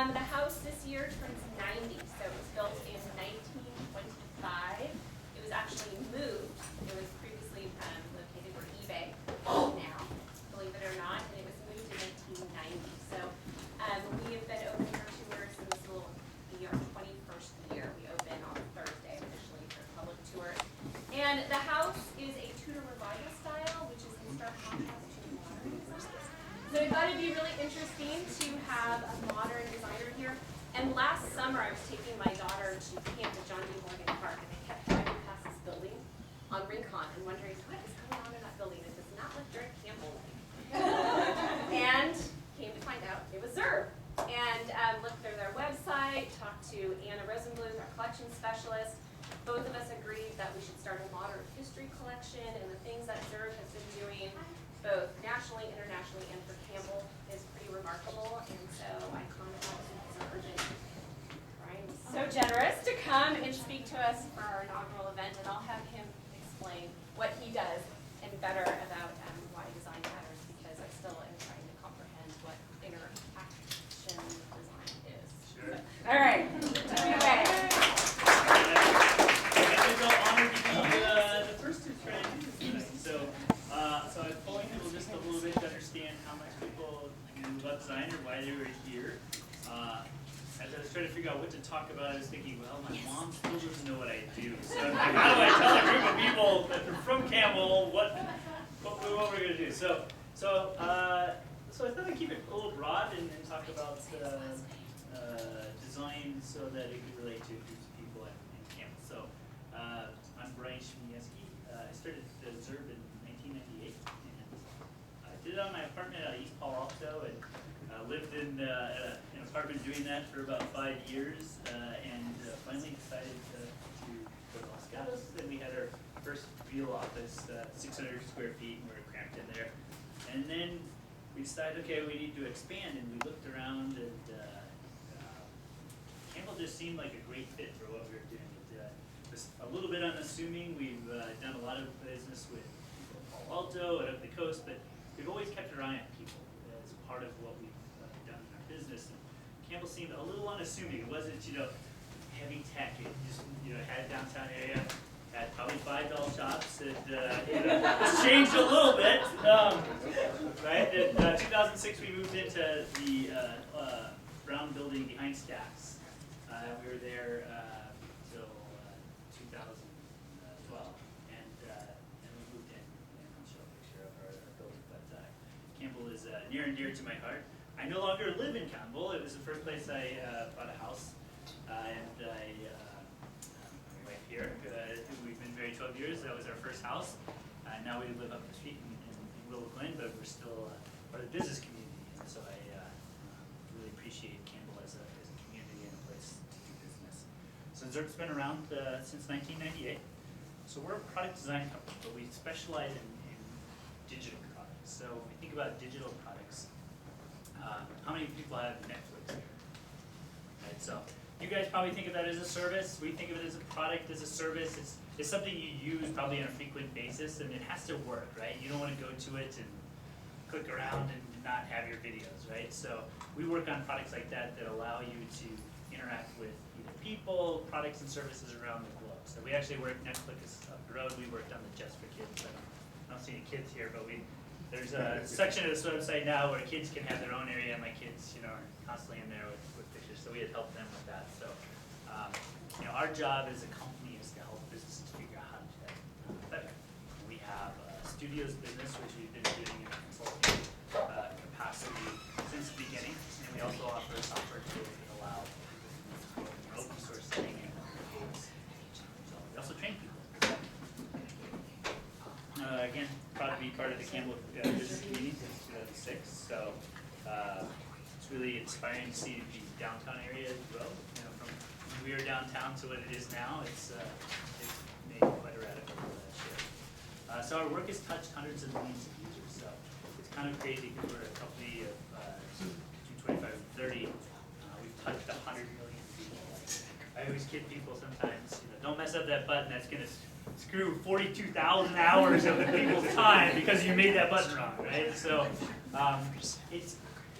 The house this year turns 90, so it was built in 1925. It was actually moved. It was previously located where eBay is now, believe it or not, and it was moved in 1990. So we have been open for tours, and this will be our 21st year. We open on Thursday officially for public tours. And the house is a Tudor Revival style, which is in stark contrast to modern design. So I thought it'd be really interesting to have a modern designer here. And last summer I was taking my daughter to camp at John D. Morgan Park, and I kept driving past this building on Rincon and wondering what is going on in that building. It does not look very Campbell-like. And came to find out it was Zurb. And looked through their website, talked to Anna Rosenblum, our collection specialist. Both of us agreed that we should start a modern history collection, and the things that Zurb has been doing both nationally, internationally, and for Campbell is pretty remarkable, and so I contacted Zurb, and Bryan was so generous to come and speak to us for our inaugural event, and I'll have him explain what he does and better about why design matters, because I still am trying to comprehend what interaction design is. Sure. So, all right, anyway. I feel honored to be the first to try to do this tonight. So I polled people just a little bit to understand how much people knew about design or why they were here. As I was trying to figure out what to talk about, I was thinking, well, my mom still doesn't know what I do. So how do I tell a group of people that are from Campbell what we're going to do? So I thought I'd keep it a little broad and talk about design so that it could relate to groups of people in Campbell. So I'm Bryan Zmijewski. I started Zurb in 1998, and I did it on my apartment out of East Palo Alto, and lived in an apartment doing that for about 5 years, and finally decided to go to Los Gatos. And we had our first real office, 600 square feet, and we were cramped in there. And then we decided, okay, we need to expand, and we looked around, and Campbell just seemed like a great fit for what we were doing. It was a little bit unassuming. We've done a lot of business with people in Palo Alto and up the coast, but we've always kept our eye on people as part of what we've done in our business. And Campbell seemed a little unassuming. It wasn't, heavy tech. It just, had a downtown area, had probably $5 shops. It's changed a little bit, right? In 2006, we moved into the brown building behind Stacks. We were there till 2012, and we moved in. And I'll show a picture of our building. But Campbell is near and dear to my heart. I no longer live in Campbell. It was the first place I bought a house, and my wife here, who we've been married 12 years. That was our first house. Now we live up the street in Willow Glen, but we're still part of the business community. And so I really appreciate Campbell as a community and a place to do business. So Zurb's been around since 1998. So we're a product design company, but we specialize in digital products. So when we think about digital products, how many people have Netflix here? Right, so you guys probably think of that as a service. We think of it as a product, as a service. It's something you use probably on a frequent basis, and it has to work, right? You don't want to go to it and click around and not have your videos, right? So we work on products like that that allow you to interact with either people, products, and services around the globe. So we actually work, Netflix up the road, we worked on the Just for Kids. I don't see any kids here, but there's a section of this website now where kids can have their own area, and my kids, are constantly in there with pictures. So we had helped them with that. So, our job as a company is to help businesses figure out how to do that better. We have a studios business, which we've been doing in a consulting capacity since the beginning, and we also offer software tools that allow an open source setting. And so we also train people. Again, proud to be part of the Campbell business community since 2006. So it's really inspiring to see the downtown area grow. From when we were downtown to what it is now, it's made quite a radical shift. So our work has touched hundreds of millions of users. So it's kind of crazy because we're a company of between 25 and 30. We've touched 100 million people. I always kid people sometimes, don't mess up that button. That's going to screw 42,000 hours of the people's time because you made that button wrong, right? So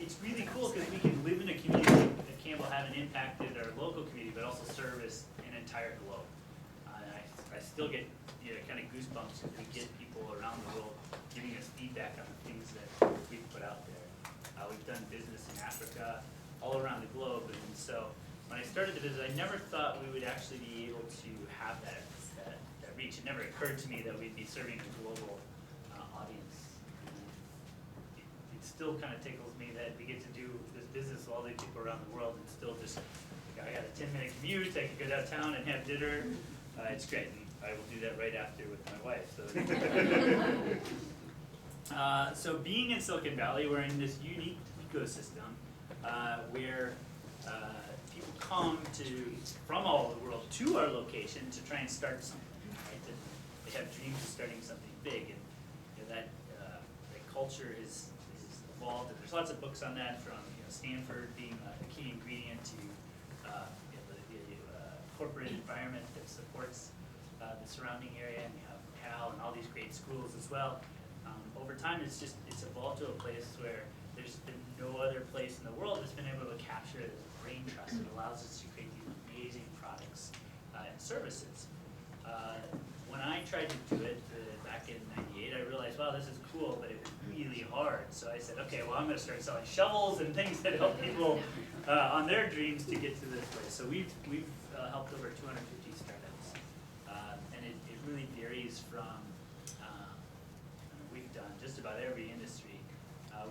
it's really cool because we can live in a community at Campbell, have an impact in our local community, but also service an entire globe. And I still get kind of goosebumps if we get people around the world giving us feedback on the things that we've put out there. We've done business in Africa, all around the globe, and so when I started the business, I never thought we would actually be able to have that reach. It never occurred to me that we'd be serving a global audience. It still kind of tickles me that we get to do this business with all these people around the world and still just, I got a 10-minute commute, I can go downtown and have dinner. It's great, and I will do that right after with my wife. So being in Silicon Valley, we're in this unique ecosystem where people come from all over the world to our location to try and start something. Right? And they have dreams of starting something big, and that culture is evolved. And there's lots of books on that, from Stanford being a key ingredient to the corporate environment that supports the surrounding area, and you have Cal and all these great schools as well. Over time, it's evolved to a place where there's been no other place in the world that's been able to capture the brain trust that allows us to create these amazing products and services. When I tried to do it back in '98, I realized, wow, this is cool, but it was really hard. So I said, okay, well, I'm going to start selling shovels and things that help people on their dreams to get to this place. So we've helped over 250 startups, and it really varies from. We've done just about every industry.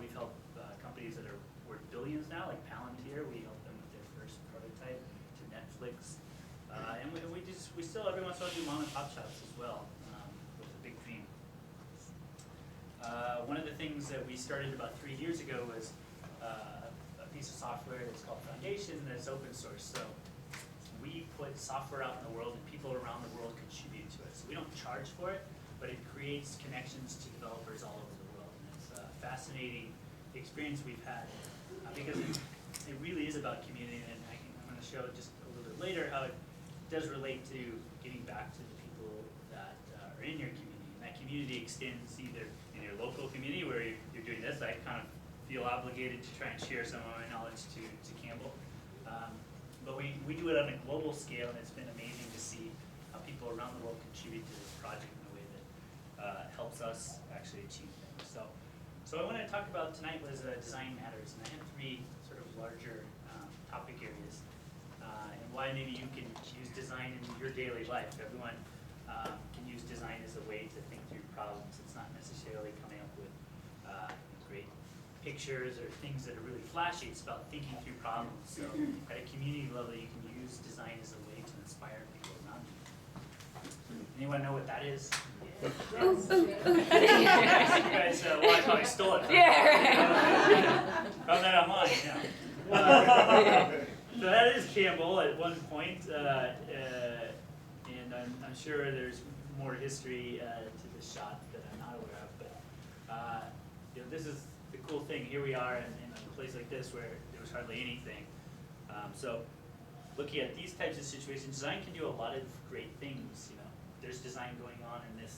We've helped companies that are worth billions now, like Palantir. We helped them with their first prototype, to Netflix. And we still every once in a while do mom and pop shops as well, with a big dream. One of the things that we started about 3 years ago was a piece of software that's called Foundation that's open source. So we put software out in the world and people around the world contribute to it. So we don't charge for it, but it creates connections to developers all over the world. And it's a fascinating experience we've had because it really is about community, and I'm going to show just a little bit later how it does relate to giving back to the people that are in your community. And that community extends either in your local community where you're doing this. I kind of feel obligated to try and share some of my knowledge to Campbell. But we do it on a global scale, and it's been amazing to see how people around the world contribute to this project in a way that helps us actually achieve things. So what I want to talk about tonight was design matters, and I have three sort of larger topic areas, and why maybe you can use design in your daily life. Everyone can use design as a way to think through problems. It's not necessarily coming up with great pictures or things that are really flashy. It's about thinking through problems. So at a community level, you can use design as a way to inspire people around you. Anyone know what that is? Yes. You guys, well, I probably stole it. Found that online, yeah. So that is Campbell at one point, and I'm sure there's more history to this shot that I'm not aware of. But this is the cool thing. Here we are in a place like this where there was hardly anything. So looking at these types of situations, design can do a lot of great things. There's design going on in this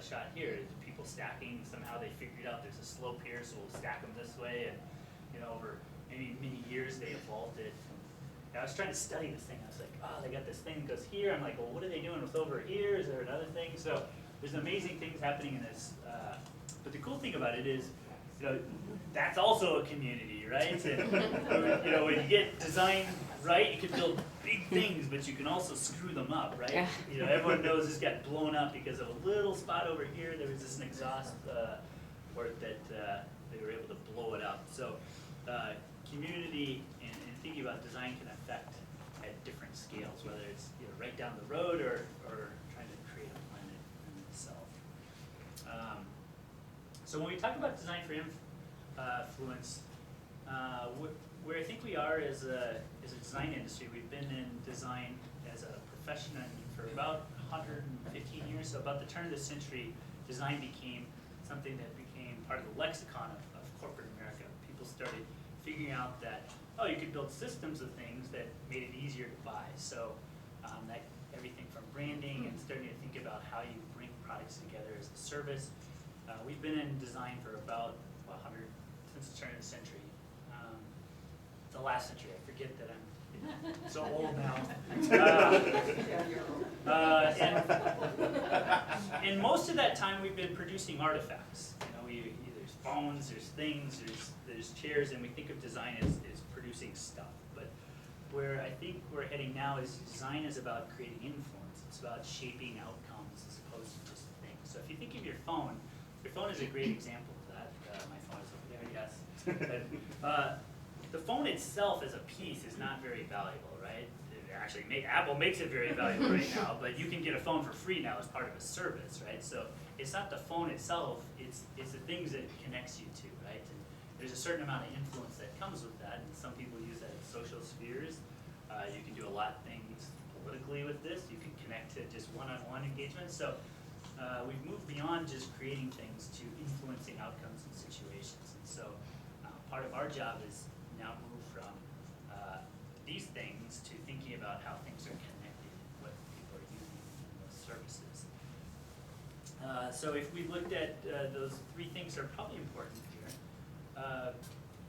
shot here. People stacking, somehow they figured out there's a slope here, so we'll stack them this way, and over many years they evolved it. And I was trying to study this thing. I was like, oh, they got this thing that goes here. I'm like, well, what are they doing with over here? Is there another thing? So there's amazing things happening in this. But the cool thing about it is, that's also a community, right? And, when you get design right, you can build big things, but you can also screw them up, right? Everyone knows this got blown up because of a little spot over here. There was just an exhaust port that they were able to blow it up. So community and thinking about design can affect at different scales, whether it's right down the road or trying to create a planet in itself. So when we talk about design for influence, where I think we are as a design industry, we've been in design as a profession for about 115 years. So about the turn of the century, design became something that became part of the lexicon of corporate America. People started figuring out that, you could build systems of things that made it easier to buy. So that everything from branding and starting to think about how you bring products together as a service. We've been in design for about since the turn of the century. the last century. I forget that I'm so old now. And most of that time we've been producing artifacts. There's phones, there's things, there's chairs, and we think of design as producing stuff. But where I think we're heading now is design is about creating influence. It's about shaping outcomes as opposed to just things. So if you think of your phone is a great example of that. My phone is over there, yes. The phone itself as a piece is not very valuable, right? Actually, Apple makes it very valuable right now, but you can get a phone for free now as part of a service, right? So it's not the phone itself, it's the things that it connects you to, right? And there's a certain amount of influence that comes with that, and some people use that in social spheres. You can do a lot of things politically with this. You can connect to just one-on-one engagement. So we've moved beyond just creating things to influencing outcomes and situations. And so part of our job is now move from these things to thinking about how things are connected and what people are using in those services. So if we looked at those three things that are probably important here,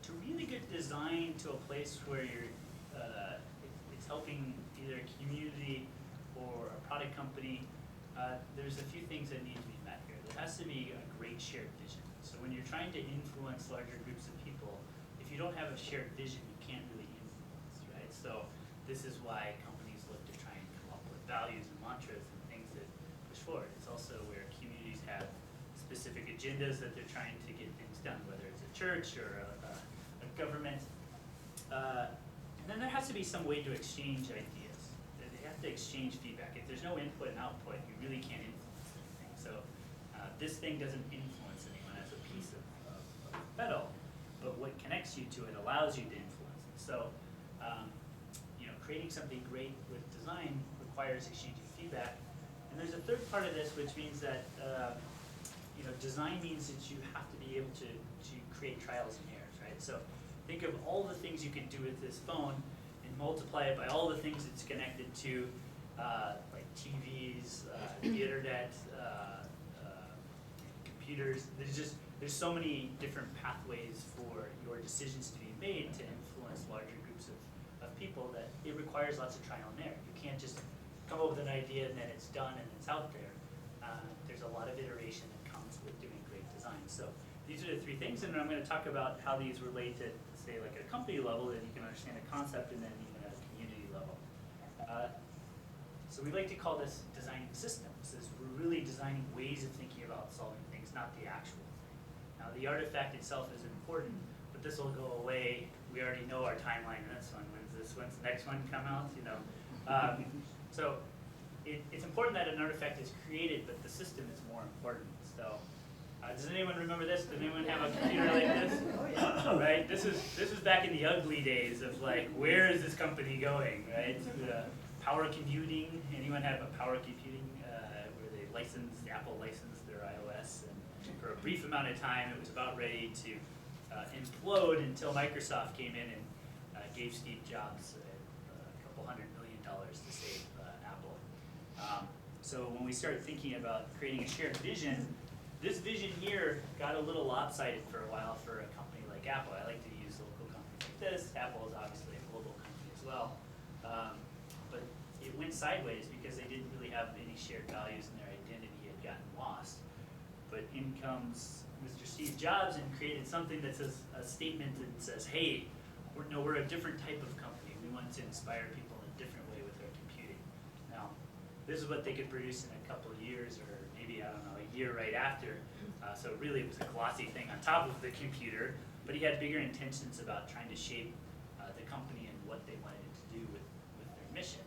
to really get design to a place where it's helping either a community or a product company, there's a few things that need to be met here. There has to be a great shared vision. So when you're trying to influence larger groups of people, if you don't have a shared vision, you can't really influence, right? So this is why companies look to try and come up with values and mantras and things that push forward. It's also where communities have specific agendas that they're trying to get things done, whether it's a church or a government. And then there has to be some way to exchange ideas. They have to exchange feedback. If there's no input and output, you really can't influence anything. So this thing doesn't influence anyone as a piece of metal, but what connects you to it allows you to influence it. So creating something great with design requires exchanging feedback. And there's a third part of this, which means that design means that you have to be able to create trials and errors, right? So think of all the things you can do with this phone and multiply it by all the things it's connected to, like TVs, the internet, computers. There's so many different pathways for your decisions to be made to influence larger groups of people that it requires lots of trial and error. You can't just come up with an idea and then it's done and it's out there. There's a lot of iteration that comes with doing great design. So these are the three things, and I'm going to talk about how these relate to, say, like at a company level, that you can understand the concept, and then even at a community level. So we like to call this designing systems, is we're really designing ways of thinking about solving things, not the actual thing. Now the artifact itself is important, but this will go away. We already know our timeline in this one. When's the next one come out? So it's important that an artifact is created, but the system is more important. So does anyone remember this? Does anyone have a computer like this? Right? This is back in the ugly days of like, where is this company going? Right? Power computing. Anyone have a power computing where Apple licensed their iOS, and for a brief amount of time it was about ready to implode until Microsoft came in and gave Steve Jobs a couple $100 million to save Apple. So when we started thinking about creating a shared vision, this vision here got a little lopsided for a while for a company like Apple. I like to use local companies like this. Apple is obviously a global company as well. But it went sideways because they didn't really have any shared values, and their identity had gotten lost. But in comes Mr. Steve Jobs and created something that says a statement that says, hey, we're a different type of company. We want to inspire people in a different way with our computing. Now, this is what they could produce in a couple of years, or maybe, I don't know, a year right after. So really it was a glossy thing on top of the computer, but he had bigger intentions about trying to shape the company and what they wanted it to do with their mission.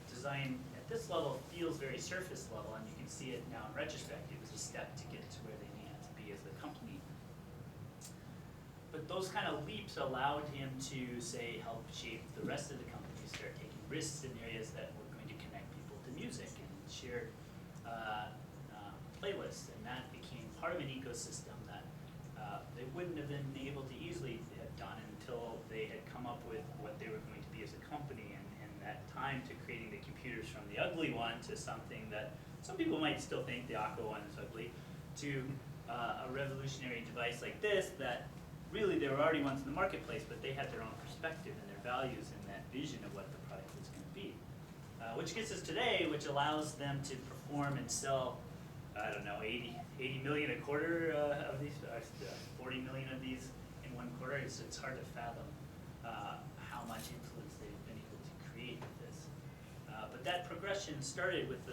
Design at this level feels very surface level, and you can see it now in retrospect. It was a step to get to where they needed to be as a company. But those kind of leaps allowed him to, say, help shape the rest of the company, start taking risks in areas that were going to connect people to music and shared playlists, and that became part of an ecosystem that they wouldn't have been able to easily have done until they had come up with what they were going to be as a company, and that time to creating the computers from the ugly one to something that some people might still think the Aqua one is ugly, to a revolutionary device like this that really there were already ones in the marketplace, but they had their own perspective and their values and that vision of what the product was going to be. Which gets us today, which allows them to perform and sell, I don't know, 80 million a quarter of these, 40 million of these in one quarter. It's hard to fathom how much influence they've been able to create with this. But that progression started with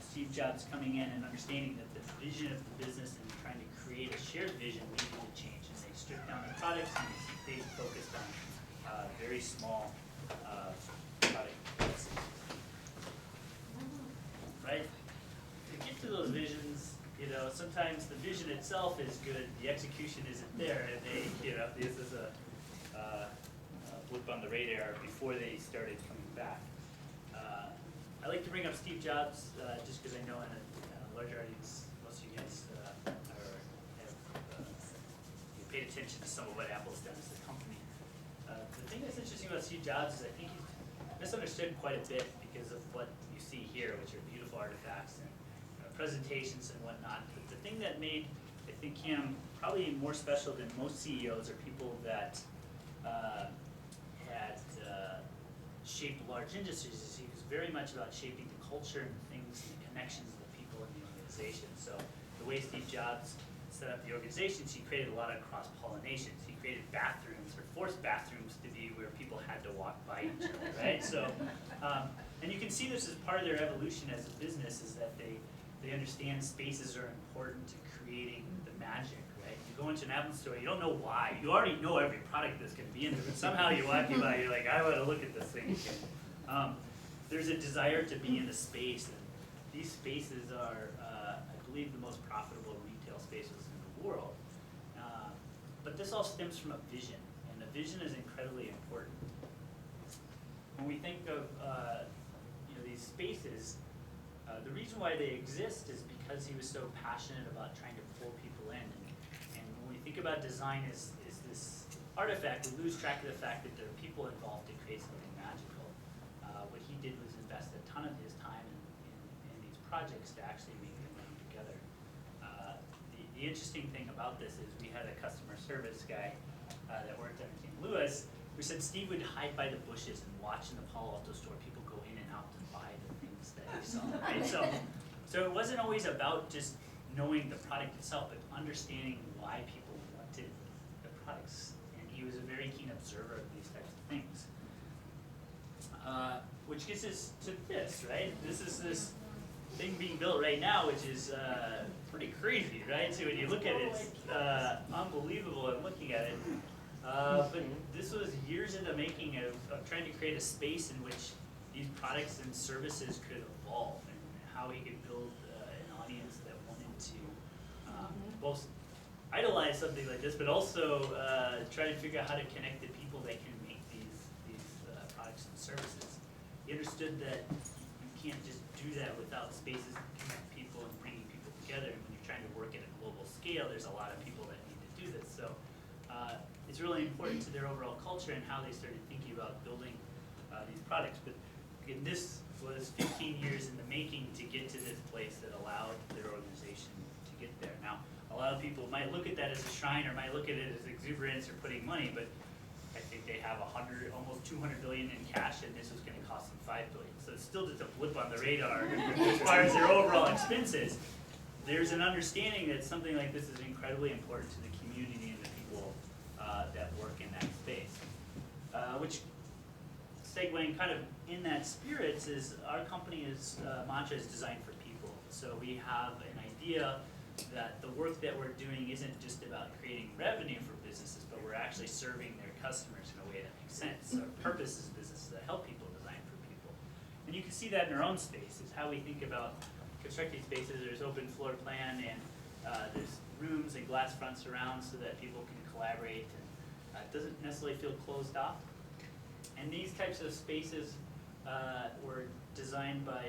Steve Jobs coming in and understanding that the vision of the business and trying to create a shared vision needed to change. And they stripped down the products and they focused on very small product pieces. Right? To get to those visions, you know, sometimes the vision itself is good, the execution isn't there, and they, you know, this is a blip on the radar before they started coming back. I like to bring up Steve Jobs just because I know in a larger audience, most of you guys have paid attention to some of what Apple's done as a company. The thing that's interesting about Steve Jobs is I think he's misunderstood quite a bit because of what you see here, which are beautiful artifacts and presentations and whatnot. But the thing that made, I think, him probably more special than most CEOs are people that had shaped large industries. He was very much about shaping the culture and the things and the connections of the people in the organization. So the way Steve Jobs set up the organizations, he created a lot of cross-pollinations. He created bathrooms, or forced bathrooms to be where people had to walk by each other, right? So, and you can see this as part of their evolution as a business, is that they understand spaces are important to creating the magic, right? You go into an Apple store, you don't know why. You already know every product that's going to be in there, but somehow you're walking by, you're like, I want to look at this thing again. There's a desire to be in the space, and these spaces are, I believe, the most profitable retail spaces in the world. But this all stems from a vision, and a vision is incredibly important. When we think of you know, these spaces, the reason why they exist is because he was so passionate about trying to pull people in. And when we think about design as this artifact, we lose track of the fact that there are people involved to create something magical. What he did was invest a ton of his time in these projects to actually make them come together. The interesting thing about this is we had a customer service guy that worked at St. Louis who said Steve would hide by the bushes and watch in the Palo Alto store people go in and out to buy the things that he saw, right? So it wasn't always about just knowing the product itself, but understanding why people wanted the products. And he was a very keen observer of these types of things. Which gets us to this, right? This is this thing being built right now, which is pretty crazy, right? So when you look at it, it's unbelievable in looking at it. But this was years in the making of trying to create a space in which these products and services could evolve, and how he could build an audience that wanted to both idolize something like this, but also try to figure out how to connect the people that can make these products and services. He understood that you can't just do that without spaces that connect people and bringing people together. And when you're trying to work at a global scale, there's a lot of people that need to do this. So it's really important to their overall culture and how they started thinking about building these products. But again, this was 15 years in the making to get to this place that allowed their organization to get there. Now, a lot of people might look at that as a shrine, or might look at it as exuberance or putting money, but I think they have almost 200 billion in cash, and this was going to cost them 5 billion. So it's still just a blip on the radar as far as their overall expenses. There's an understanding that something like this is incredibly important to the community and the people that work in that space. Which, segueing kind of in that spirit, is our company's mantra is designed for people. So we have an idea that the work that we're doing isn't just about creating revenue for businesses, but we're actually serving their customers in a way that makes sense. So our purpose is businesses that help people design for people. And you can see that in our own space, is how we think about constructing spaces. There's open floor plan, and there's rooms and glass front surrounds so that people can collaborate, and it doesn't necessarily feel closed off. And these types of spaces were designed by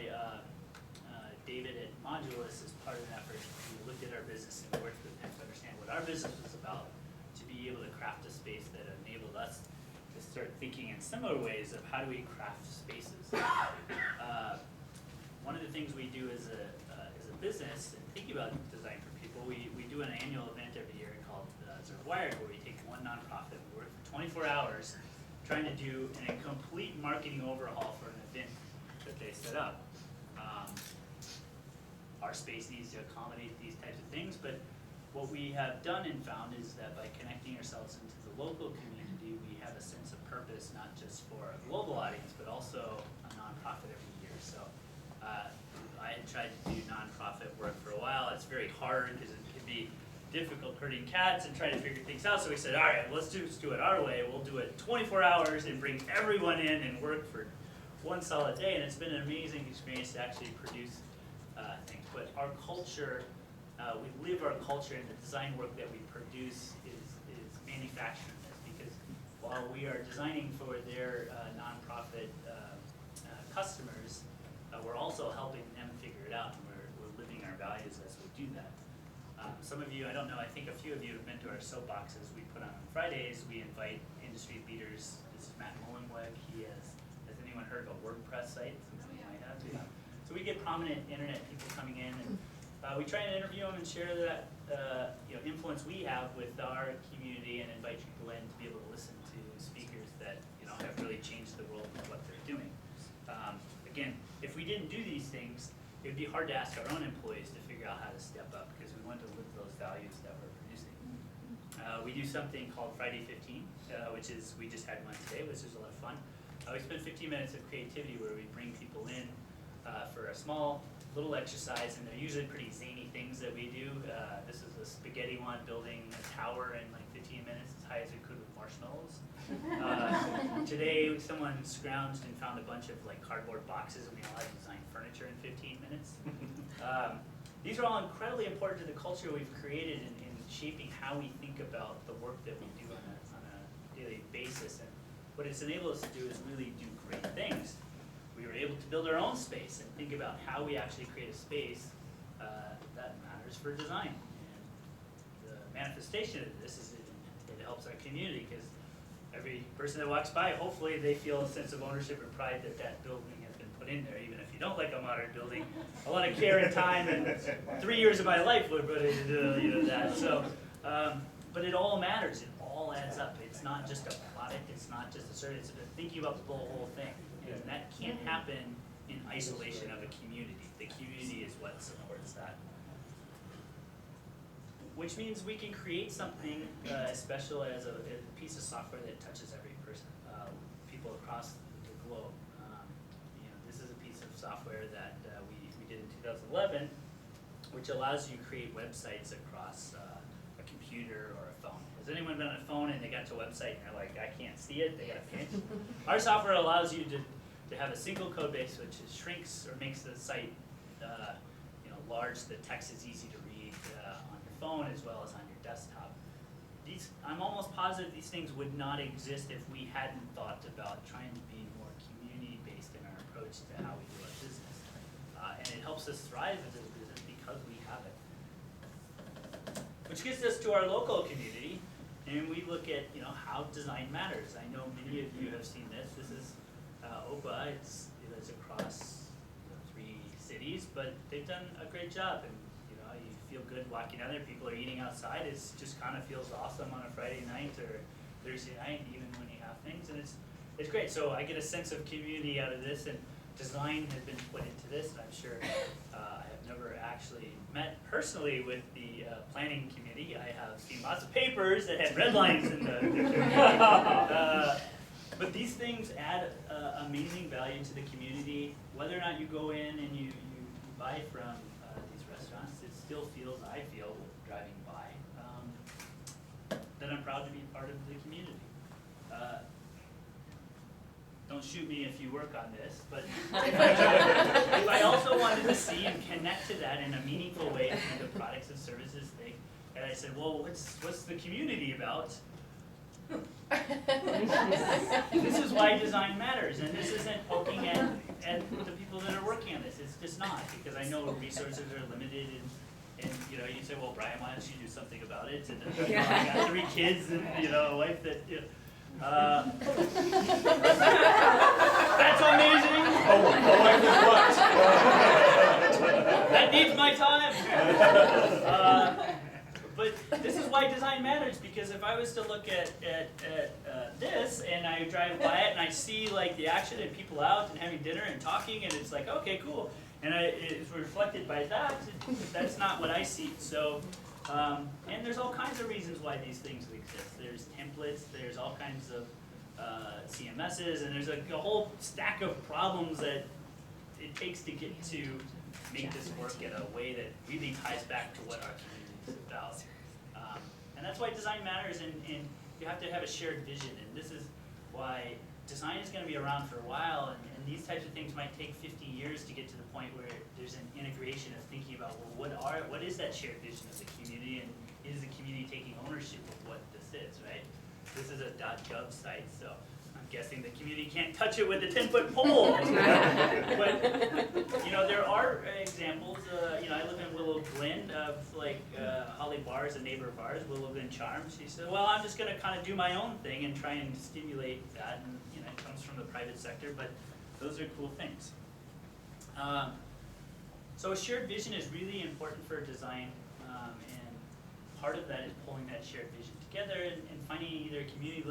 David at Modulus as part of an effort. We looked at our business and worked with him to understand what our business was about, to be able to craft a space that enabled us to start thinking in similar ways of how do we craft spaces. One of the things we do as a business, and thinking about design for people, we do an annual event every year called Zurb, where we take one nonprofit, we work for 24 hours trying to do a complete marketing overhaul for an event that they set up. Our space needs to accommodate these types of things, but what we have done and found is that by connecting ourselves into the local community, we have a sense of purpose, not just for a global audience, but also a nonprofit every year. So I had tried to do nonprofit work for a while. It's very hard because it can be difficult herding cats and trying to figure things out. So we said, all right, let's do it our way. We'll do it 24 hours and bring everyone in and work for one solid day. And it's been an amazing experience to actually produce things. But our culture, we live our culture, and the design work that we produce is manufacturing this, because while we are designing for their nonprofit customers, we're also helping them figure it out, and we're living our values as we do that. Some of you, I don't know, I think a few of you have been to our soapboxes we put on Fridays. We invite industry leaders. This is Matt Mullenweg. Has anyone heard of a WordPress site? Some might have. Yeah. So we get prominent internet people coming in, and we try and interview them and share that influence we have with our community, and invite people in to be able to listen to speakers that have really changed the world with what they're doing. Again, if we didn't do these things, it would be hard to ask our own employees to figure out how to step up, because we want to live those values that we're producing. We do something called Friday 15, which is, we just had one today, which is a lot of fun. We spend 15 minutes of creativity where we bring people in for a small little exercise, and they're usually pretty zany things that we do. This is a spaghetti one, building a tower in like 15 minutes, as high as we could with marshmallows. Today, someone scrounged and found a bunch of like cardboard boxes, and we all had to design furniture in 15 minutes. These are all incredibly important to the culture we've created in shaping how we think about the work that we do on a daily basis. And what it's enabled us to do is really do great things. We were able to build our own space and think about how we actually create a space that matters for design. And the manifestation of this is it helps our community, because every person that walks by, hopefully they feel a sense of ownership and pride that that building has been put in there. Even if you don't like a modern building, a lot of care and time and 3 years of my life were put into that. So, but it all matters. It all adds up. It's not just a product. It's not just a service. It's thinking about the whole thing. And that can't happen in isolation of a community. The community is what supports that. Which means we can create something as special as a piece of software that touches every person, people across the globe. This is a piece of software that we did in 2011, which allows you to create websites across a computer or a phone. Has anyone been on a phone and they got to a website and they're like, I can't see it, they got a pinch? Our software allows you to have a single code base, which shrinks or makes the site large. The text is easy to read on your phone as well as on your desktop. I'm almost positive these things would not exist if we hadn't thought about trying to be more community-based in our approach to how we do our business. And it helps us thrive as a business because we have it. Which gets us to our local community, and we look at how design matters. I know many of you have seen this. This is OPA. It's across 3 cities, but they've done a great job, and you feel good walking down there. People are eating outside. It just kind of feels awesome on a Friday night or Thursday night, even when you have things, and it's great. So I get a sense of community out of this, and design has been put into this, and I'm sure I have never actually met personally with the planning committee. I have seen lots of papers that had red lines in the but these things add amazing value to the community. Whether or not you go in and you buy from these restaurants, it still feels, I feel, driving by, that I'm proud to be part of the community. Don't shoot me if you work on this, but if I also wanted to see and connect to that in a meaningful way through the products and services thing, and I said, well, what's the community about? This is why design matters, and this isn't poking at the people that are working on this. It's just not, because I know resources are limited, and you say, well, Bryan, why don't you do something about it? And I got 3 kids and a wife that. That's amazing. That needs my time. but this is why design matters, because if I was to look at this and I drive by it and I see like the action and people out and having dinner and talking and it's like, okay, cool. And it's reflected by that, that's not what I see. So, and there's all kinds of reasons why these things exist. There's templates, there's all kinds of CMSs, and there's a whole stack of problems that it takes to get to make this work in a way that really ties back to what our community is about. And that's why design matters, and you have to have a shared vision, and this is why design is going to be around for a while, and these types of things might take 50 years to get to the point where there's an integration of thinking about, well, what is that shared vision of the community, and is the community taking ownership of what this is, right? This is a .gov site, so I'm guessing the community can't touch it with a 10-foot pole. But, you know, there are examples, you know, I live in Willow Glen of like Holly Bars, a neighbor of ours, Willow Glen Charms. She said, well, I'm just gonna kind of do my own thing and try and stimulate that, and you know, it comes from the private sector, but those are cool things. So a shared vision is really important for design, and part of that is pulling that shared vision together and finding either community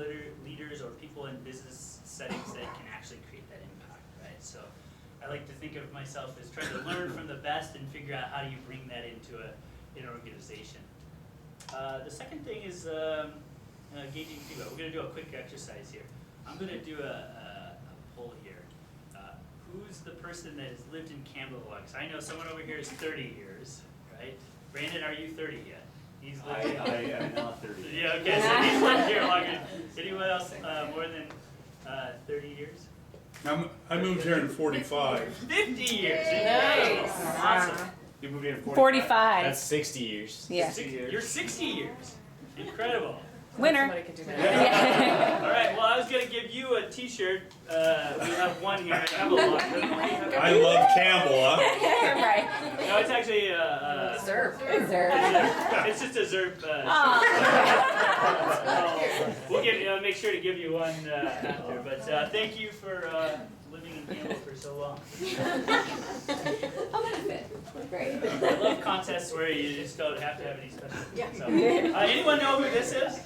leaders or people in business settings that can actually create that impact, right? So I like to think of myself as trying to learn from the best and figure out how do you bring that into an organization. The second thing is gauging feedback. We're going to do a quick exercise here. I'm going to do a poll here. Who's the person that has lived in Campbell long? Because I know someone over here is 30 years, right? Brandon, are you 30 yet? He's lived I am not 30. Yeah, okay, so he's lived here longer. Anyone else more than 30 years? I moved here in 45. 50 years! Nice. Awesome. You moved in 45. That's 60 years. Yeah. 60 years. You're 60 years. Incredible. Winner. Somebody could do that. Yeah. All right, well, I was going to give you a t-shirt. We have one here. I have a lot. I love Campbell, huh? Right. No, it's actually Zurb. Zurb. it's just a Zurb. We'll make sure to give you one after. But thank you for living in Campbell for so long. I'll benefit. Great. I love contests where you just don't have to have any special. Yeah. So, anyone know who this is?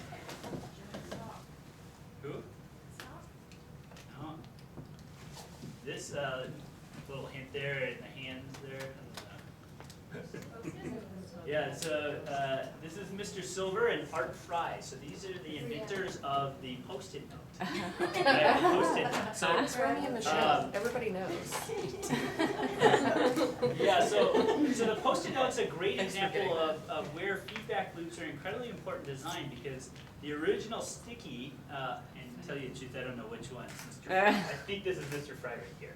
Who? No. This little hint there and the hands there. Yeah, so this is Mr. Silver and Art Fry. So these are the inventors of the Post-it note. Right, the Post-it note. So, It's Romeo and Michelle. Everybody knows. yeah, so the Post-it note's a great example of where feedback loops are incredibly important in design, because the original sticky, and to tell you the truth, I don't know which one, Mr. Fry. I think this is Mr. Fry right here.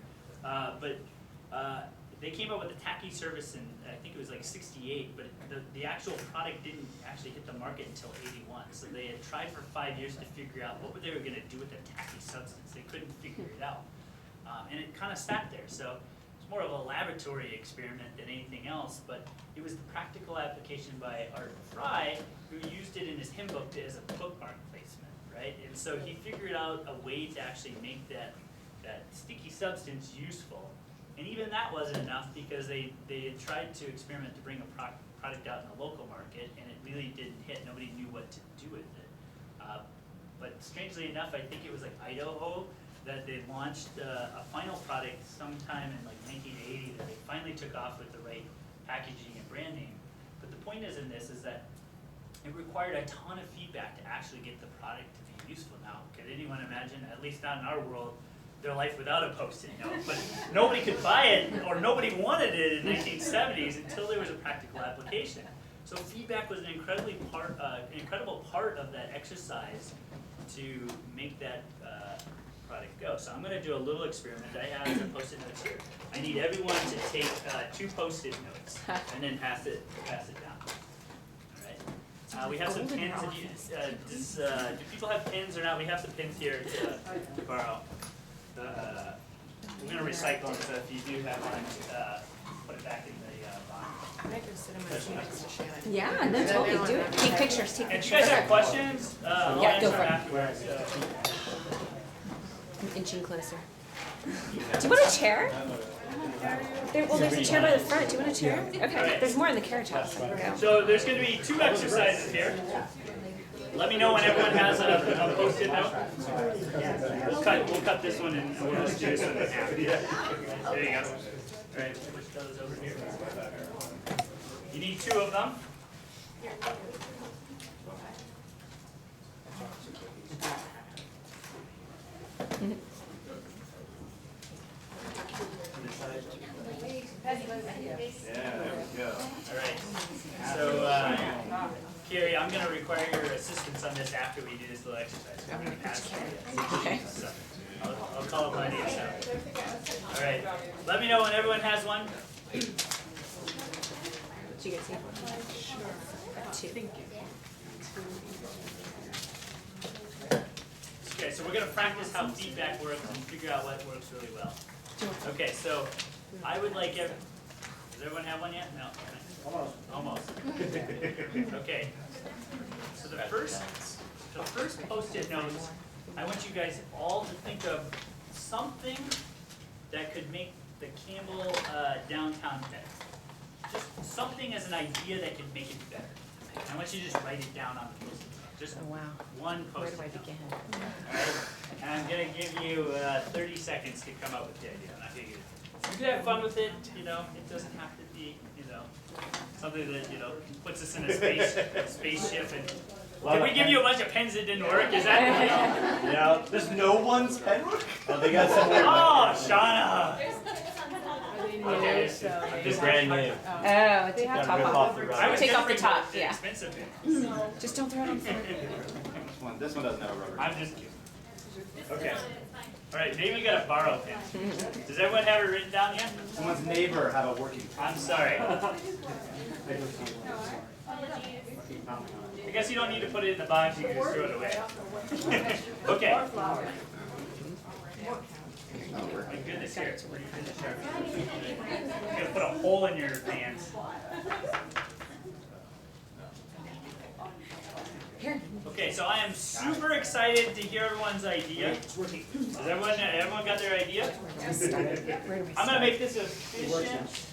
They came up with a tacky service in, I think it was like 68, but the actual product didn't actually hit the market until 81. So they had tried for 5 years to figure out what they were going to do with the tacky substance. They couldn't figure it out. And it kind of sat there. So it's more of a laboratory experiment than anything else, but it was the practical application by Art Fry, who used it in his hymn book as a bookmark placement, right? And so he figured out a way to actually make that sticky substance useful. And even that wasn't enough, because they had tried to experiment to bring a product out in the local market, and it really didn't hit. Nobody knew what to do with it. But strangely enough, I think it was like Idaho that they launched a final product sometime in like 1980 that they finally took off with the right packaging and brand name. But the point is in this is that it required a ton of feedback to actually get the product to be useful. Now, could anyone imagine, at least not in our world, their life without a Post-it note? But nobody could buy it, or nobody wanted it in the 1970s until there was a practical application. So feedback was an incredible part of that exercise to make that product go. So I'm going to do a little experiment. I have some Post-it notes here. I need everyone to take 2 Post-it notes and then pass it down. All right. We have some pins. Do people have pins or not? We have some pins here to borrow. We're going to recycle them, so if you do have one, put it back in the box. I could sit in my seat next to Shannon. Yeah, no, totally do it. Take pictures, take And if you pictures. guys have questions, we'll Yeah, go answer for it. afterwards. I'm inching closer. Do you want a chair? Well, there's a chair by the front. Do you want a chair? Okay. There's more in the carriage house. Go. So there's going to be 2 exercises here. Let me know when everyone has a post-it note. We'll cut this one and we'll just do this one in half. There you go. All right, push those over here. You need 2 of them. All right. So, Carrie, I'm going to require your assistance on this after we do this little exercise. I'm going to pass it. Okay. So, I'll call upon you. So. All right. Let me know when everyone has one. Did you guys see one? Sure. 2. Okay, so we're going to practice how feedback works and figure out what works really well. Okay, so I would like does everyone have one yet? No? Almost. Okay. So the first post-it notes, I want you guys all to think of something that could make the Campbell downtown better. Just something as an idea that could make it better. I want you to just write it down on the post-it note. Just one Where post-it do I note. begin? Alright, and I'm gonna give you 30 seconds to come up with the idea, and I figured you can have fun with it, you know, it doesn't have to be, you know, something that, you know, puts us in a spaceship and did we give you a bunch of pens that didn't work? Is that, you know? Yeah, there's no one's pen work? Oh, they got some more. Oh, Shauna! Okay, It's brand new. Oh, take the Gotta top rip off. off the rubber. I was Take gonna off the bring top, the yeah. expensive pens. Just don't throw it on the floor. This one doesn't have a rubber. I'm just kidding. Okay. Alright, maybe we gotta borrow pens. Does everyone have it written down yet? Someone's neighbor have a working pen. I'm sorry. I guess you don't need to put it in the box, you can just throw it away. Okay. My goodness, here. You're gonna put a hole in your pants. Okay, so I am super excited to hear everyone's idea. Has everyone got their idea? I'm gonna make this as efficient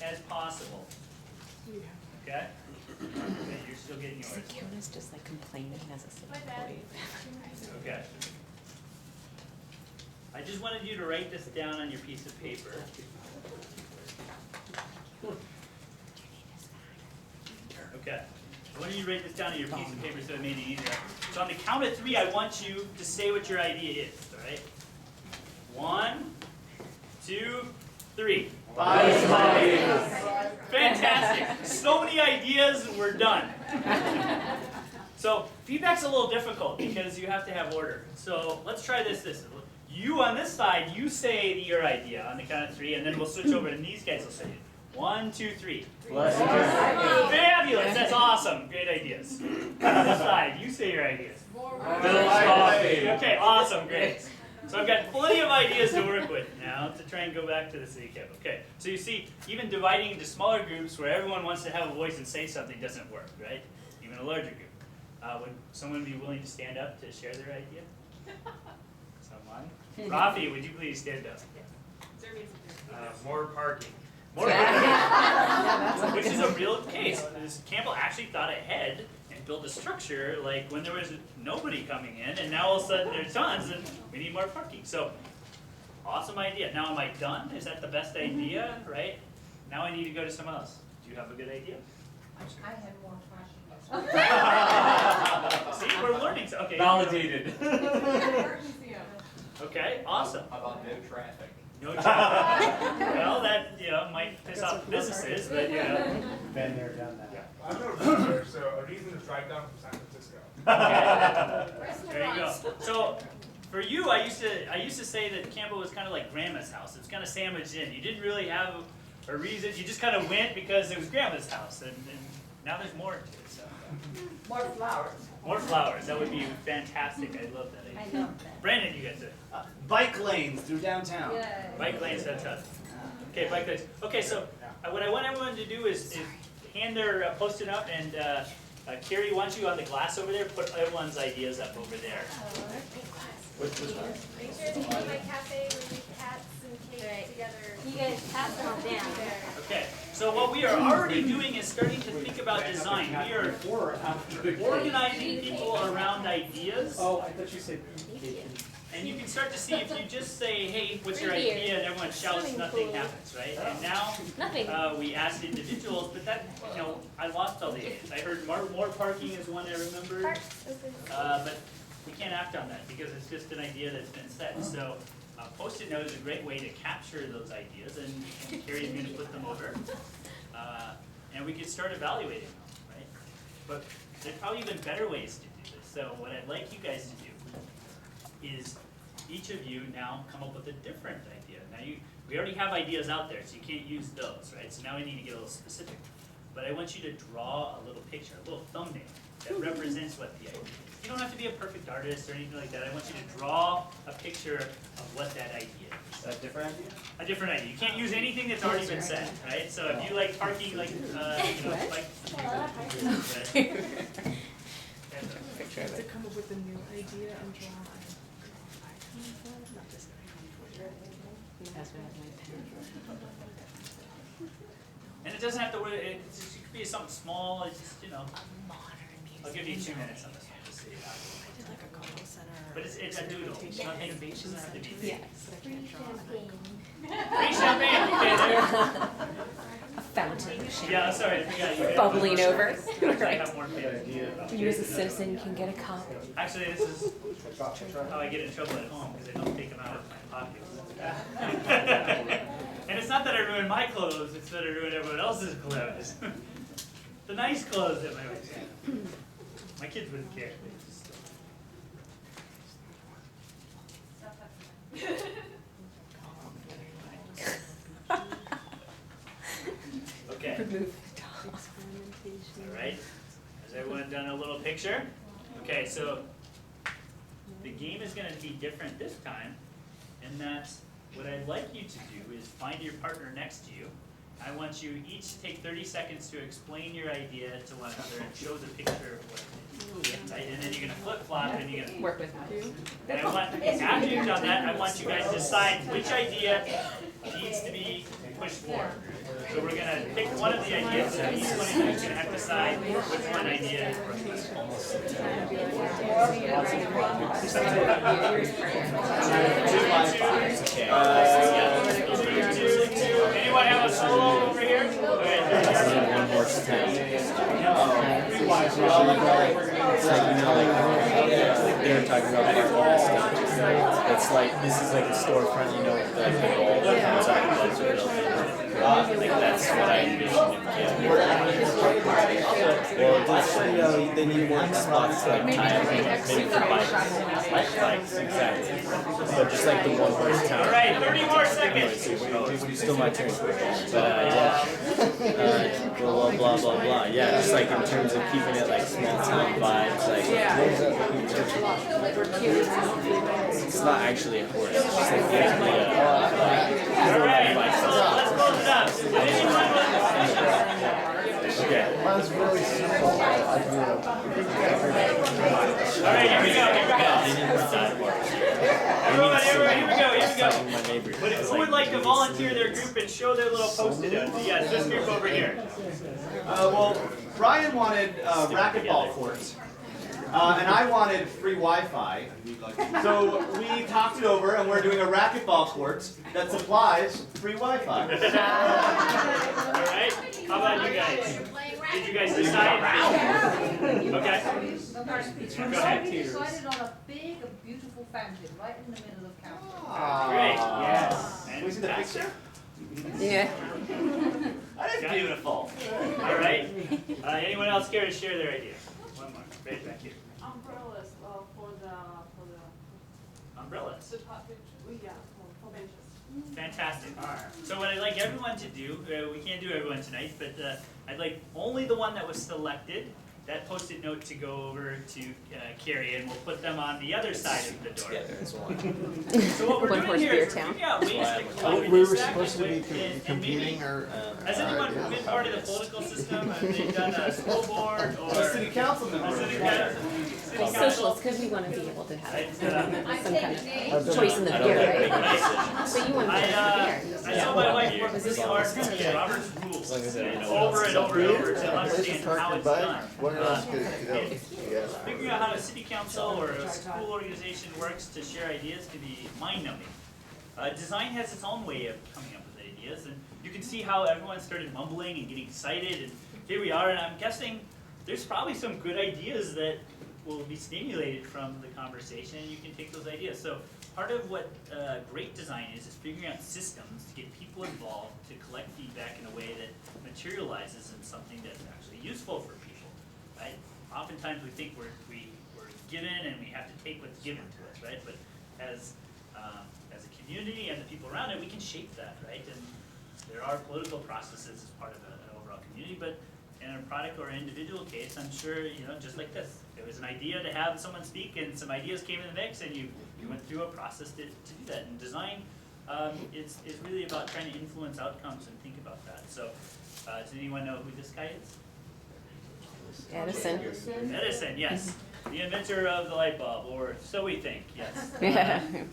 as possible. Okay? Okay, you're still getting yours. Kyona's just like complaining as a city employee. Okay. I just wanted you to write this down on your piece of paper. Okay. I wanted you to write this down on your piece of paper so it made it easier. So on the count of 3, I want you to say what your idea is, all right? 1, 2, 3. Fantastic. So many ideas and we're done. So feedback's a little difficult because you have to have order. So let's try this. You on this side, you say your idea on the count of 3, and then we'll switch over and these guys will say it. 1, 2, 3. Fabulous. That's awesome. Great ideas. On this side, you say your ideas. Okay, awesome. Great. So I've got plenty of ideas to work with now to try and go back to the city council. Okay, so you see, even dividing into smaller groups where everyone wants to have a voice and say something doesn't work, right? Even a larger group. Would someone be willing to stand up to share their idea? Someone? Rafi, would you please stand up? More parking. More parking. Which is a real case. Campbell actually thought ahead and built a structure like when there was nobody coming in, and now all of a sudden there's tons, and we need more parking. So, awesome idea. Now, am I done? Is that the best idea? Right? Now I need to go to someone else. Do you have a good idea? I have more questions. See, we're learning. Okay. Validated. Okay. Awesome. How about no traffic? No traffic. Well, that might piss off businesses, but Been there, done that. I'm no realtor, so a reason to drive down from San Francisco. Okay. There you go. So for you, I used to say that Campbell was kind of like Grandma's house. It's kind of sandwiched in. You didn't really have a reason. You just kind of went because it was Grandma's house, and now there's more to it. So. More flowers. More flowers. That would be fantastic. I love that idea. I love that. Brandon, you got to. Bike lanes through downtown. Bike lanes, that's us. Okay, bike lanes. Okay, so what I want everyone to do is hand their post-it up and Carrie, why don't you on the glass over there, put everyone's ideas up over there. Make sure to be my cafe where we cats and cakes together. You guys pass them all down. Okay, so what we are already doing is starting to think about design. We are organizing people around ideas. Oh, I thought you said. And you can start to see if you just say, hey, what's your idea, and everyone shouts, nothing happens, right? And now Nothing. we asked individuals, but that, I lost all the ideas. I heard more parking is one I remembered, but we can't act on that because it's just an idea that's been said. So Post-it note is a great way to capture those ideas, and Carrie's going to put them over, and we can start evaluating them, right? But there's probably even better ways to do this. So what I'd like you guys to do is each of you now come up with a different idea. Now we already have ideas out there, so you can't use those, right? So now we need to get a little specific. But I want you to draw a little picture, a little thumbnail that represents what the idea is. You don't have to be a perfect artist or anything like that. I want you to draw a picture of what that idea is. A different idea? A different idea. You can't use anything that's already been said, right? So if you like parking, like, like. To come up with a new idea and draw. And it doesn't have to, it could be something small, it's just, I'll give you 2 minutes on this one, just so you have it. I did like a call center. But it's a doodle, nothing, it doesn't have to be big. Yes. But I can't draw. Free champagne, okay, there. A fountain of champagne. Yeah, sorry, I forgot you. Bubbling over. I Right. have more paper. You as a citizen can get a cup. Actually, this is how I get in trouble at home, because I don't take them out of my pocket. And it's not that I ruin my clothes, it's that I ruin everyone else's clothes. The nice clothes that my wife had. My kids wouldn't care. Okay. Remove All right. Has everyone done a little picture? Okay, so the game is going to be different this time, and that's what I'd like you to do is find your partner next to you. I want you each to take 30 seconds to explain your idea to one another and show the picture of what it is. Right? And then you're going to flip-flop and you're going to work with you. and I want, after you've done that, I want you guys to decide which idea needs to be pushed forward. So we're going to pick one of the ideas, and each one of you is going to have to decide which one idea is worth. Anyone have a solo over here? One more step. It's like, they were talking about parkour stuff. It's like, this is like a storefront, with like the ball that comes out and goes around. Like that's what I envision Or just, they need more spots to like tie up, maybe for bikes, exactly. But just like the one horse town. All right, 30 more seconds. Still my turn. But blah blah blah blah. Yeah, just like in terms of keeping it like small town vibes, like it's not actually a horse. It's just like basically All right, let's close it up. okay. Mine's really simple. I grew up. All right, here we go. Everybody, here we go. Who would like to volunteer their group and show their little Post-it notes? Yes, this group over here. Well, Bryan wanted racquetball courts, and I wanted free Wi-Fi. So we talked it over, and we're doing a racquetball court that supplies free Wi-Fi. All right. How about you guys? Did you guys decide? Okay. Go ahead. We decided on a big, beautiful fountain right in the middle of campus. Great. Yes. Can we see the picture? Yeah. That is beautiful. All right. Anyone else care to share their idea? One more. Right back here. Umbrellas for the Umbrellas. top picture. Yeah, for benches. Fantastic. So what I'd like everyone to do, we can't do everyone tonight, but I'd like only the one that was selected that Post-it note to go over to Carrie, and we'll put them on the other side of the door. Together as one. So what we're One doing horse here beer is we're town. figuring out ways to That's why collect We were feedback supposed to be and competing maybe, or, has anyone been part of the political system? Have they done a school board or A city council a member. city council? Socialists, because we want to be able to have Right, some kind of names. choice in the I don't beer, know. right? So you want to I saw my wife work this hard to get Robert's rules long as they know over and over and over to place to understand park how your it's bike, done. what else could and you do? Figuring out how a city council or a school organization works to share ideas can be mind-numbing. Design has its own way of coming up with ideas, and you can see how everyone started mumbling and getting excited, and here we are, and I'm guessing there's probably some good ideas that will be stimulated from the conversation, and you can take those ideas. So part of what great design is figuring out systems to get people involved, to collect feedback in a way that materializes in something that's actually useful for people, right? Oftentimes we think we're given and we have to take what's given to us, right? But as a community and the people around it, we can shape that, right? And there are political processes as part of an overall community, but in a product or individual case, I'm sure, just like this, there was an idea to have someone speak and some ideas came in the mix and you went through a process to do that. And design is really about trying to influence outcomes and think about that. So does anyone know who this guy is? Edison. Edison, yes. The inventor of the light bulb, or so we think, yes. Yeah. Right,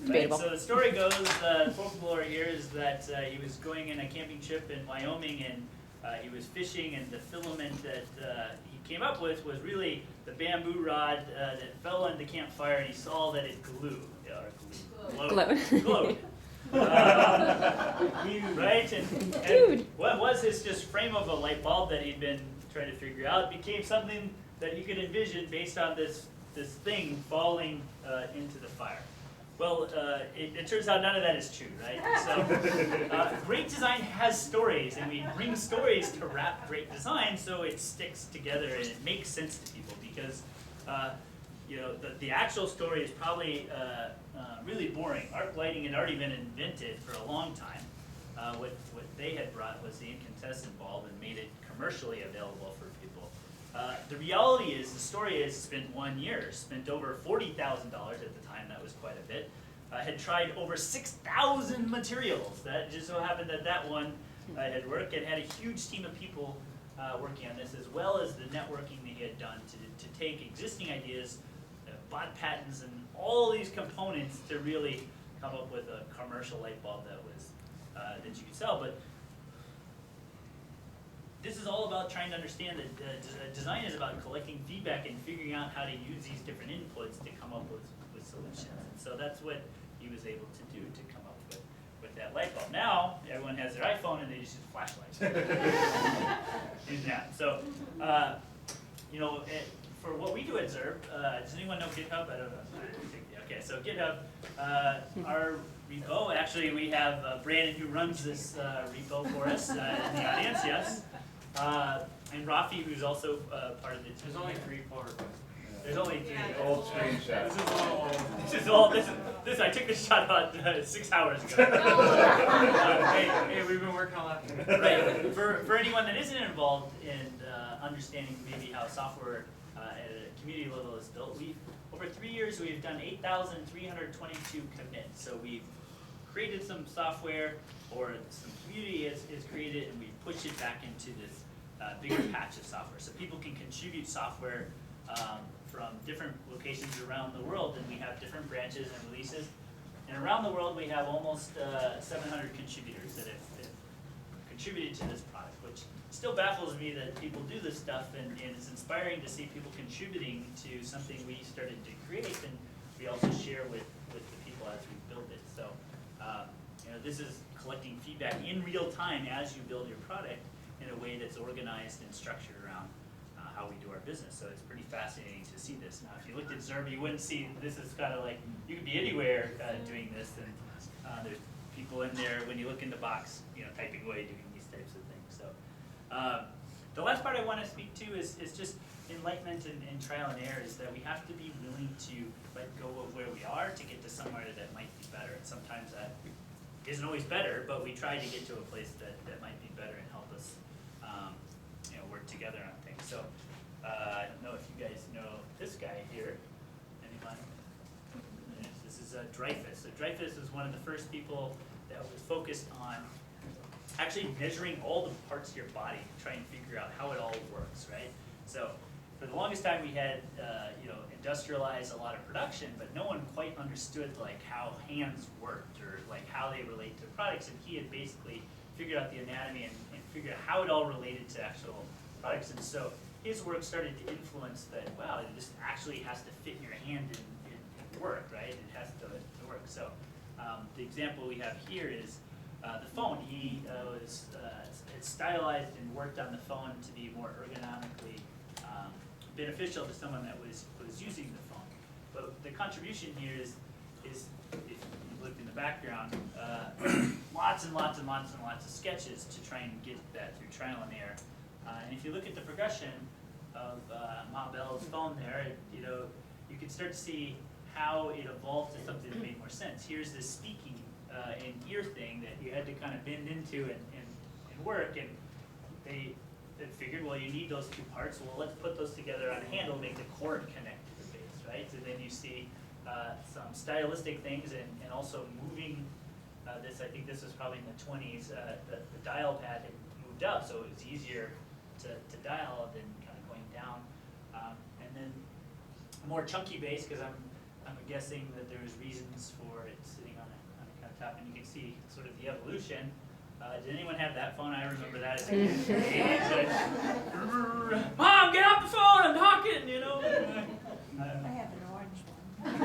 Debatable. so the story goes, the folklore here is that he was going on a camping trip in Wyoming and he was fishing, and the filament that he came up with was really the bamboo rod that fell on the campfire, and he saw that it glowed. Right? And Dude. what was his just frame of a light bulb that he'd been trying to figure out became something that you could envision based on this thing falling into the fire. Well, it turns out none of that is true, right? So great design has stories, and we bring stories to wrap great design so it sticks together and it makes sense to people, because the actual story is probably really boring. Arc lighting had already been invented for a long time. What they had brought was the incandescent bulb and made it commercially available for people. The reality is, the story is, spent 1 year, spent over $40,000 at the time, that was quite a bit. Had tried over 6,000 materials. That just so happened that one had worked, and had a huge team of people working on this, as well as the networking that he had done to take existing ideas, bought patents, and all these components to really come up with a commercial light bulb that was that you could sell. But this is all about trying to understand that design is about collecting feedback and figuring out how to use these different inputs to come up with solutions. And so that's what he was able to do to come up with that light bulb. Now, everyone has their iPhone and they just use a flashlight. Use that. So, for what we do at Zurb, does anyone know GitHub? I don't know. Okay, so GitHub, our repo, actually we have Brandon who runs this repo for us in the audience, yes. And Rafi, who's also part of the team. There's only 3 4. There's only 3. Old screenshot. This I took this shot about 6 hours ago. Hey, we've been working on that. Right. For anyone that isn't involved in understanding maybe how software at a community level is built, over 3 years we've done 8,322 commits. So we've created some software, or some community has created, and we push it back into this bigger patch of software. So people can contribute software from different locations around the world, and we have different branches and releases. And around the world we have almost 700 contributors that have contributed to this product, which still baffles me that people do this stuff, and it's inspiring to see people contributing to something we started to create, and we also share with the people as we build it. So this is collecting feedback in real time as you build your product in a way that's organized and structured around how we do our business. So it's pretty fascinating to see this. Now, if you looked at Zurb, you wouldn't see this is kind of like, you could be anywhere doing this, and there's people in there, when you look in the box, typing away, doing these types of things. So the last part I want to speak to is just enlightenment and trial and error, is that we have to be willing to let go of where we are to get to somewhere that might be better. And sometimes that isn't always better, but we try to get to a place that might be better and help us work together on things. So I don't know if you guys know this guy here. Anyone? This is Dreyfus. So Dreyfus is one of the first people that was focused on actually measuring all the parts of your body to try and figure out how it all works, right? So for the longest time we had, industrialized a lot of production, but no one quite understood like how hands worked or like how they relate to products. And he had basically figured out the anatomy and figured out how it all related to actual products. And so his work started to influence that, wow, this actually has to fit in your hand and work, right? It has to work. So the example we have here is the phone. He was stylized and worked on the phone to be more ergonomically beneficial to someone that was using the phone. But the contribution here is if you look in the background, lots and lots and lots and lots of sketches to try and get that through trial and error. And if you look at the progression of Ma Bell's phone there, you can start to see how it evolved to something that made more sense. Here's this speaking and ear thing that you had to kind of bend into and work, and they figured, well, you need those two parts, well, let's put those together on a handle, make the cord connect to the base, right? And then you see some stylistic things and also moving this, I think this was probably in the 20s, the dial pad had moved up, so it was easier to dial than kind of going down. And then a more chunky base, because I'm guessing that there's reasons for it sitting on a kind of top, and you can see sort of the evolution. Did anyone have that phone? I remember that as a kid. Mom, get off the phone! I'm talking, I have an orange one.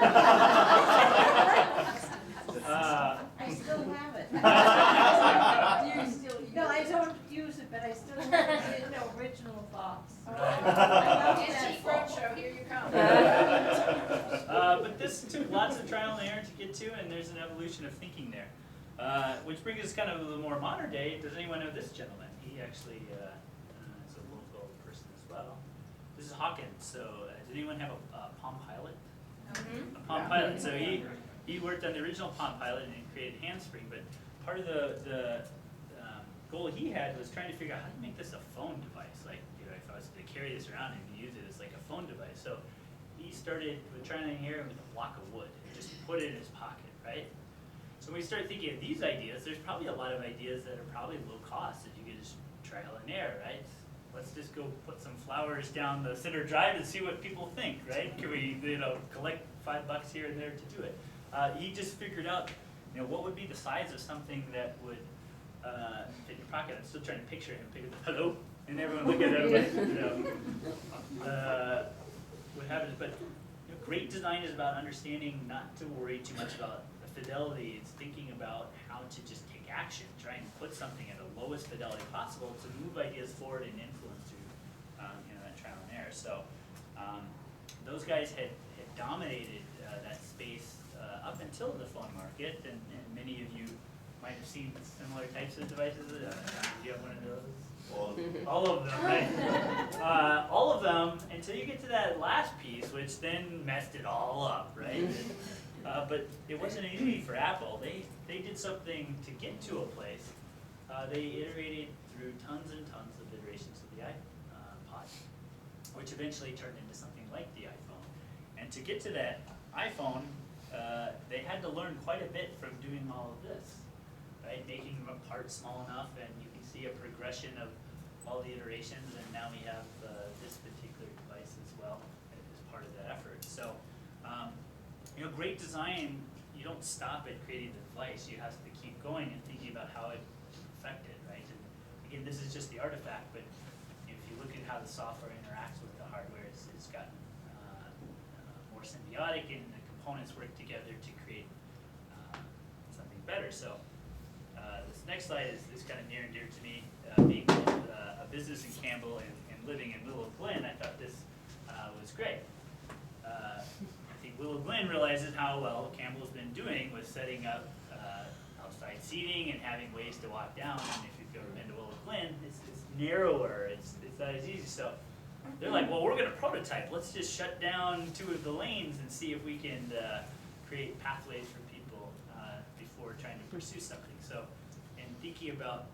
I still have it. Do you still use it? No, I don't use it, but I still have the original box. Cheap roadshow, here you come. But this took lots of trial and error to get to, and there's an evolution of thinking there. Which brings us kind of the more modern day. Does anyone know this gentleman? He actually is a local person as well. This is Hawkins. So did anyone have a Palm Pilot? Mm-hmm. A Palm Pilot. So he worked on the original Palm Pilot and created handspring. But part of the goal he had was trying to figure out how to make this a phone device. Like, if I was to carry this around and use it as like a phone device. So he started with trying to hear with a block of wood and just put it in his pocket, right? So when we start thinking of these ideas, there's probably a lot of ideas that are probably low cost that you can just trial and error, right? Let's just go put some flowers down the center drive and see what people think, right? Can we, collect $5 here and there to do it? He just figured out, what would be the size of something that would fit in your pocket. I'm still trying to picture him, hello, and everyone look at him, what happens. But great design is about understanding not to worry too much about fidelity. It's thinking about how to just take action, try and put something at the lowest fidelity possible to move ideas forward and influence through that trial and error. So those guys had dominated that space up until the phone market, and many of you might have seen similar types of devices. Do you have one of those? All of them, right? All of them until you get to that last piece, which then messed it all up, right? But it wasn't easy for Apple. They did something to get to a place. They iterated through tons and tons of iterations of the iPod, which eventually turned into something like the iPhone. And to get to that iPhone, they had to learn quite a bit from doing all of this, right? Making them apart small enough, and you can see a progression of all the iterations, and now we have this particular device as well as part of that effort. So. Great design, you don't stop at creating the device. You have to keep going and thinking about how it affected, right? And again, this is just the artifact, but if you look at how the software interacts with the hardware, it's gotten more symbiotic, and the components work together to create something better. So this next slide is kind of near and dear to me. Being a business in Campbell and living in Willow Glen, I thought this was great. Willow Glen realizes how well Campbell's been doing with setting up outside seating and having ways to walk down. And if you've ever been to Willow Glen, it's narrower, it's not as easy. So they're like, well, we're going to prototype. Let's just shut down 2 of the lanes and see if we can create pathways for people before trying to pursue something. So in thinking about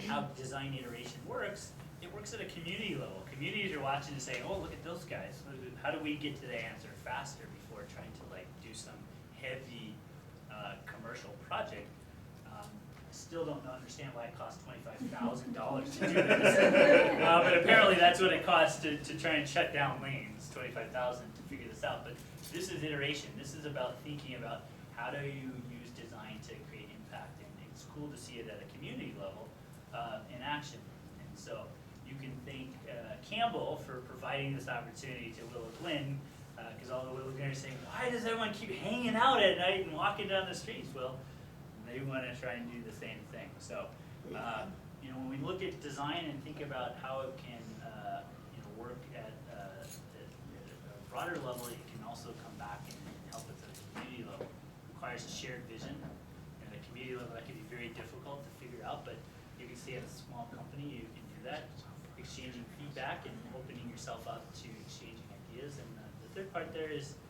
how design iteration works, it works at a community level. Communities are watching and saying, oh, look at those guys. How do we get to the answer faster before trying to like do some heavy commercial project? Still don't understand why it costs $25,000 to do this. But apparently that's what it costs to try and shut down lanes, $25,000 to figure this out. But this is iteration. This is about thinking about how do you use design to create impact. And it's cool to see it at a community level in action. And so you can thank Campbell for providing this opportunity to Willow Glen, because all the Willow Glen are saying, why does everyone keep hanging out at night and walking down the streets? Well, they want to try and do the same thing. So, you know, when we look at design and think about how it can, you know, work at a broader level, it can also come back and help at the community level. It requires a shared vision. At a community level, that can be very difficult to figure out, but you can see at a small company, you can do that, exchanging feedback and opening yourself up to exchanging ideas. And the third part there is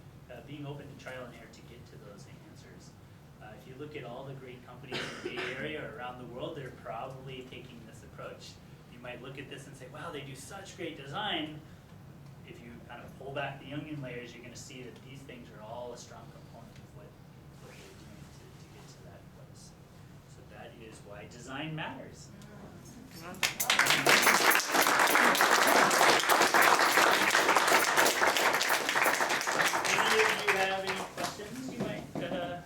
being open to trial and error to get to those answers. If you look at all the great companies in the Bay Area or around the world, they're probably taking this approach. You might look at this and say, wow, they do such great design. If you kind of pull back the onion layers, you're going to see that these things are all a strong component of what they're doing to get to that place. So that is why design matters. Any of you have any questions you might want to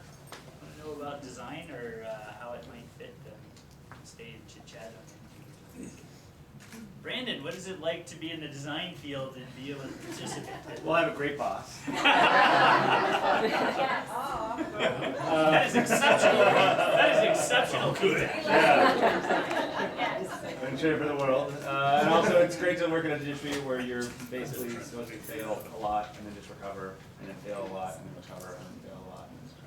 know about design or how it might fit? Stay and chit chat on it. Brandon, what is it like to be in the design field and be able to participate? Well, I have a great boss. Yes. That is exceptional. That is exceptional. Good. Yes. I'm sure for the world. And also, it's great to work in an industry where you're basically supposed to fail a lot and then just recover, and then fail a lot and then recover, and then fail a lot and then recover.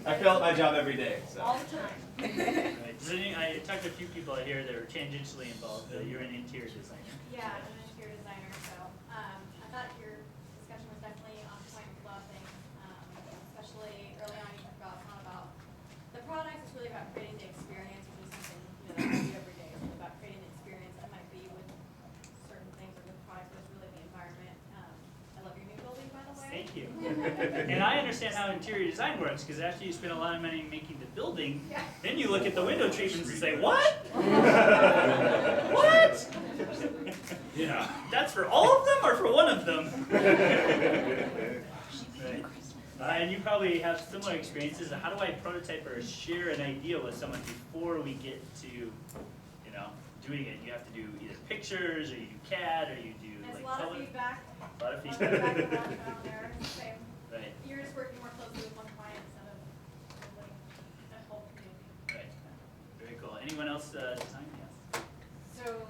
I fail at my job every day. So. All the time. Right. I talked to a few people out here that are tangentially involved. You're an interior designer. Yeah, I'm an interior designer, so I thought your discussion was definitely on point with a lot of things, especially early on you talked about, it's not about the product, it's really about creating the experience, which is something that I do every day. It's really about creating the experience. That might be with certain things or with products, but it's really the environment. I love your new building, by the way. Thank you. And I understand how interior design works, because after you spend a lot of money making the building, then you look at the window treatments and say, what? What? Yeah. That's for all of them or for one of them? Right. And you probably have similar experiences. How do I prototype or share an idea with someone before we get to, you know, doing it? You have to do either pictures, or you do CAD, or you do There's like a lot color. of feedback. A lot of A lot of feedback. feedback, a lot of trial and error. Same. Right. You're just working more closely with one client instead of building a whole community. Right. Very cool. Anyone else design? Yes. So